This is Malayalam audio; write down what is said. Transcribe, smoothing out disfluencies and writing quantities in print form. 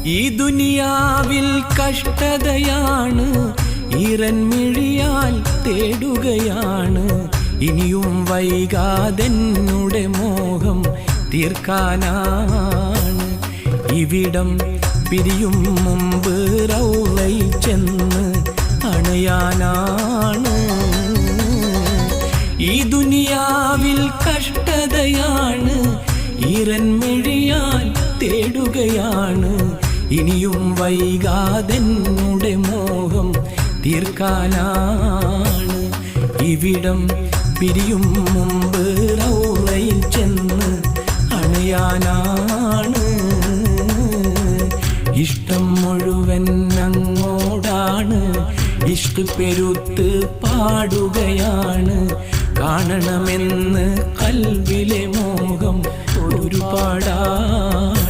ഈ ദുനിയാവിൽ കഷ്ടതയാണ്, ഈറൻമിഴിയാൽ തേടുകയാണ്. ഇനിയും വൈകാതെന്നുടെ മോഹം തീർക്കാനാണ്. ഇവിടം പിരിയും മുമ്പ് റൗളയിൽ ചെന്ന് അണയാനാണ്. ഈ ദുനിയാവിൽ കഷ്ടതയാണ്, ഈറൻമിഴിയാൽ തേടുകയാണ്. ഇനിയും വൈകാതെന്നുടെ മോഹം തീർക്കാനാണ്. ഇവിടം പിരിയും മുമ്പ് റൗളയിൽ ചെന്ന് അണയാനാണ്. ഇഷ്ടം മുഴുവൻ അങ്ങോടാണ്, ഇഷ്ക് പെരുത്ത് പാടുകയാണ്. കാണണമെന്ന് കൽവിലെ മോഹം ഒരുപാടാണ്.